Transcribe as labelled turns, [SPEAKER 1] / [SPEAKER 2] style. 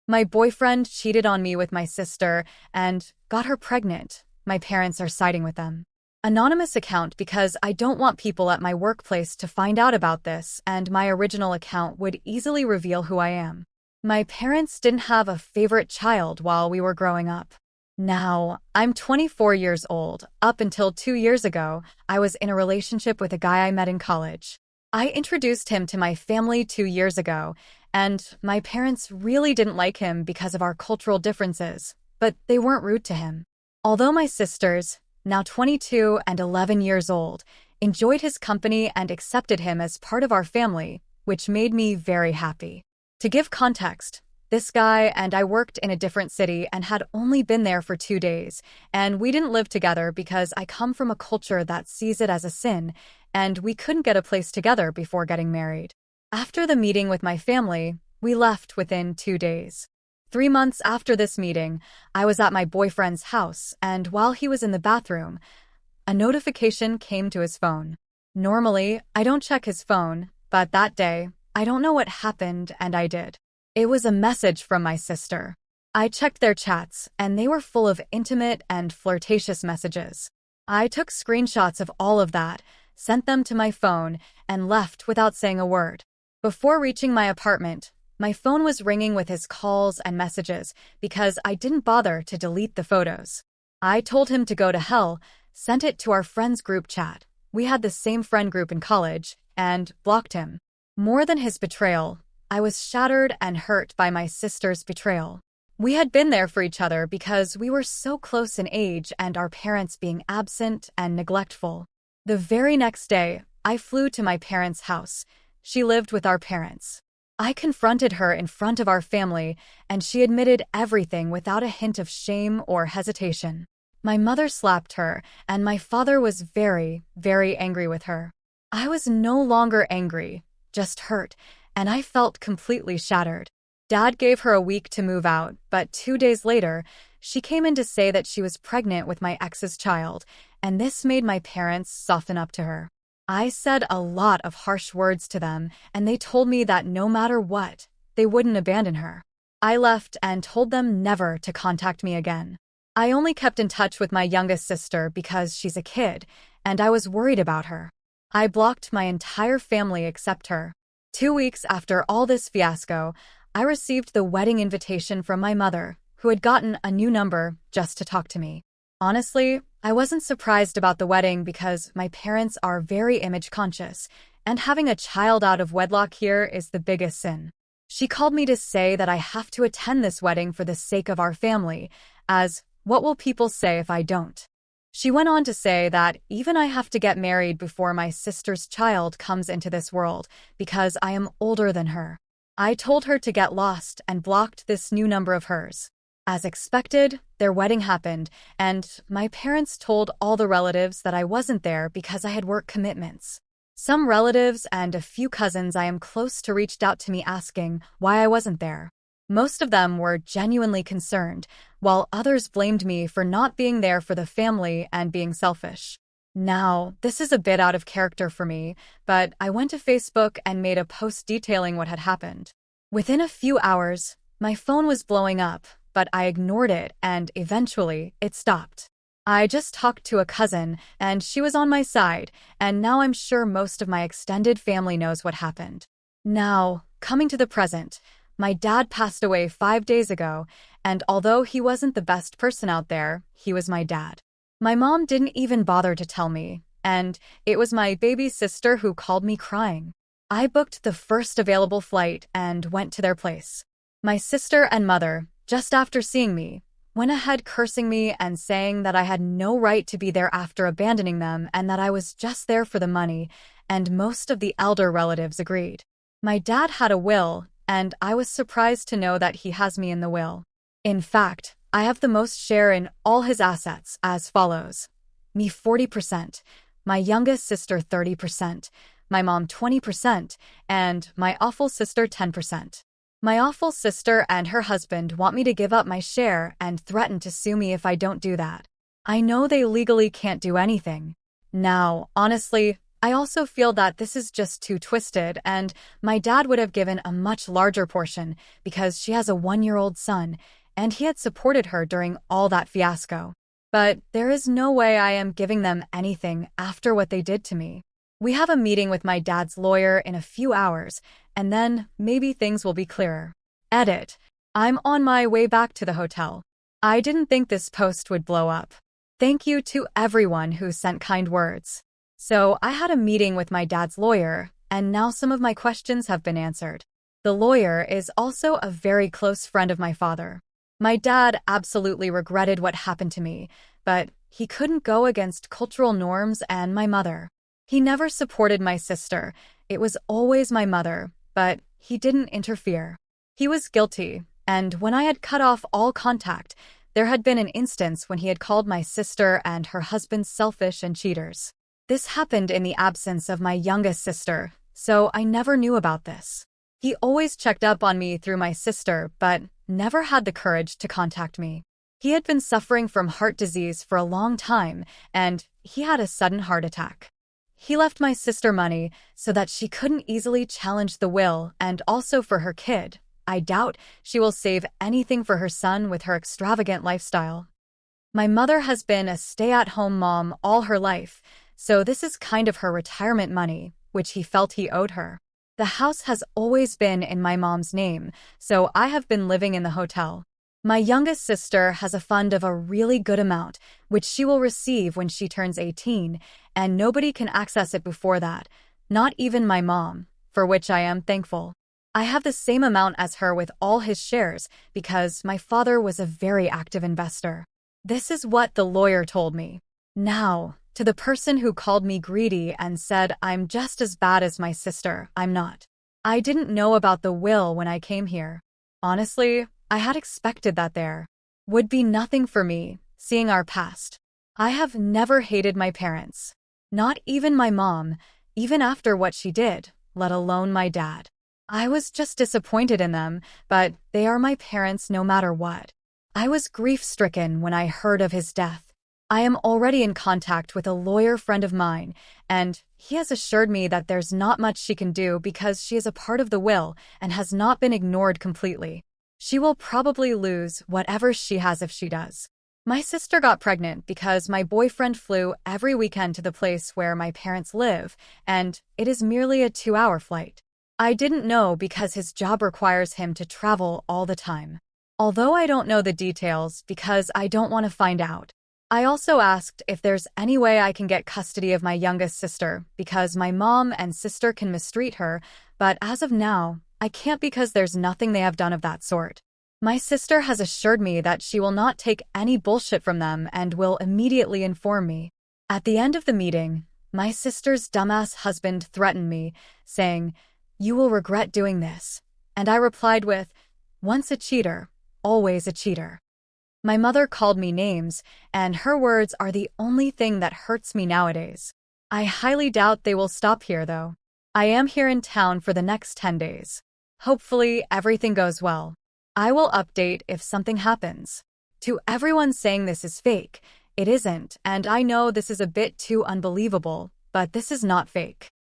[SPEAKER 1] My boyfriend cheated on me with my sister and got her pregnant. My parents are siding with them. Anonymous account because I don't want people at my workplace to find out about this, and my original account would easily reveal who I am. My parents didn't have a favorite child while we were growing up. Now, I'm 24 years old. Up until 2 years ago, I was in a relationship with a guy I met in college. I introduced him to my family 2 years ago, and my parents really didn't like him because of our cultural differences, but they weren't rude to him. Although my sisters, now 22 and 11 years old, enjoyed his company and accepted him as part of our family, which made me very happy. To give context, this guy and I worked in a different city and had only been there for 2 days, and we didn't live together because I come from a culture that sees it as a sin, and we couldn't get a place together before getting married. After the meeting with my family, we left within 2 days. 3 months after this meeting, I was at my boyfriend's house, and while he was in the bathroom, a notification came to his phone. Normally, I don't check his phone, but that day, I don't know what happened, and I did. It was a message from my sister. I checked their chats, and they were full of intimate and flirtatious messages. I took screenshots of all of that, sent them to my phone, and left without saying a word. Before reaching my apartment, my phone was ringing with his calls and messages because I didn't bother to delete the photos. I told him to go to hell, sent it to our friends group chat. We had the same friend group in college, and blocked him. More than his betrayal, I was shattered and hurt by my sister's betrayal. We had been there for each other because we were so close in age and our parents being absent and neglectful. The very next day, I flew to my parents' house. She lived with our parents. I confronted her in front of our family, and she admitted everything without a hint of shame or hesitation. My mother slapped her, and my father was very, very angry with her. I was no longer angry, just hurt, and I felt completely shattered. Dad gave her a week to move out, but 2 days later, she came in to say that she was pregnant with my ex's child, and this made my parents soften up to her. I said a lot of harsh words to them, and they told me that no matter what, they wouldn't abandon her. I left and told them never to contact me again. I only kept in touch with my youngest sister because she's a kid, and I was worried about her. I blocked my entire family except her. 2 weeks after all this fiasco, I received the wedding invitation from my mother, who had gotten a new number just to talk to me. Honestly, I wasn't surprised about the wedding because my parents are very image conscious, and having a child out of wedlock here is the biggest sin. She called me to say that I have to attend this wedding for the sake of our family, as, what will people say if I don't? She went on to say that even I have to get married before my sister's child comes into this world because I am older than her. I told her to get lost and blocked this new number of hers. As expected, their wedding happened, and my parents told all the relatives that I wasn't there because I had work commitments. Some relatives and a few cousins I am close to reached out to me asking why I wasn't there. Most of them were genuinely concerned, while others blamed me for not being there for the family and being selfish. Now, this is a bit out of character for me, but I went to Facebook and made a post detailing what had happened. Within a few hours, my phone was blowing up, but I ignored it and eventually it stopped. I just talked to a cousin and she was on my side, and now I'm sure most of my extended family knows what happened. Now, coming to the present, my dad passed away 5 days ago, and although he wasn't the best person out there, he was my dad. My mom didn't even bother to tell me, and it was my baby sister who called me crying. I booked the first available flight and went to their place. My sister and mother, just after seeing me, went ahead cursing me and saying that I had no right to be there after abandoning them and that I was just there for the money, and most of the elder relatives agreed. My dad had a will, and I was surprised to know that he has me in the will. In fact, I have the most share in all his assets as follows. Me 40%, my youngest sister 30%, my mom 20%, and my awful sister 10%. My awful sister and her husband want me to give up my share and threaten to sue me if I don't do that. I know they legally can't do anything. Now, honestly, I also feel that this is just too twisted, and my dad would have given a much larger portion because she has a 1-year-old son, and he had supported her during all that fiasco. But there is no way I am giving them anything after what they did to me. We have a meeting with my dad's lawyer in a few hours, and then maybe things will be clearer. Edit. I'm on my way back to the hotel. I didn't think this post would blow up. Thank you to everyone who sent kind words. So I had a meeting with my dad's lawyer, and now some of my questions have been answered. The lawyer is also a very close friend of my father. My dad absolutely regretted what happened to me, but he couldn't go against cultural norms and my mother. He never supported my sister. It was always my mother, but he didn't interfere. He was guilty, and when I had cut off all contact, there had been an instance when he had called my sister and her husband selfish and cheaters. This happened in the absence of my youngest sister, so I never knew about this. He always checked up on me through my sister, but never had the courage to contact me. He had been suffering from heart disease for a long time, and he had a sudden heart attack. He left my sister money so that she couldn't easily challenge the will, and also for her kid. I doubt she will save anything for her son with her extravagant lifestyle. My mother has been a stay-at-home mom all her life, so this is kind of her retirement money, which he felt he owed her. The house has always been in my mom's name, so I have been living in the hotel. My youngest sister has a fund of a really good amount, which she will receive when she turns 18, and nobody can access it before that, not even my mom, for which I am thankful. I have the same amount as her with all his shares because my father was a very active investor. This is what the lawyer told me. Now, to the person who called me greedy and said I'm just as bad as my sister, I'm not. I didn't know about the will when I came here. Honestly, I had expected that there would be nothing for me, seeing our past. I have never hated my parents. Not even my mom, even after what she did, let alone my dad. I was just disappointed in them, but they are my parents no matter what. I was grief-stricken when I heard of his death. I am already in contact with a lawyer friend of mine, and he has assured me that there's not much she can do because she is a part of the will and has not been ignored completely. She will probably lose whatever she has if she does. My sister got pregnant because my boyfriend flew every weekend to the place where my parents live, and it is merely a 2-hour flight. I didn't know because his job requires him to travel all the time. Although I don't know the details because I don't want to find out. I also asked if there's any way I can get custody of my youngest sister because my mom and sister can mistreat her, but as of now, I can't because there's nothing they have done of that sort. My sister has assured me that she will not take any bullshit from them and will immediately inform me. At the end of the meeting, my sister's dumbass husband threatened me, saying, "You will regret doing this." And I replied with, "Once a cheater, always a cheater." My mother called me names, and her words are the only thing that hurts me nowadays. I highly doubt they will stop here, though. I am here in town for the next 10 days. Hopefully, everything goes well. I will update if something happens. To everyone saying this is fake, it isn't, and I know this is a bit too unbelievable, but this is not fake.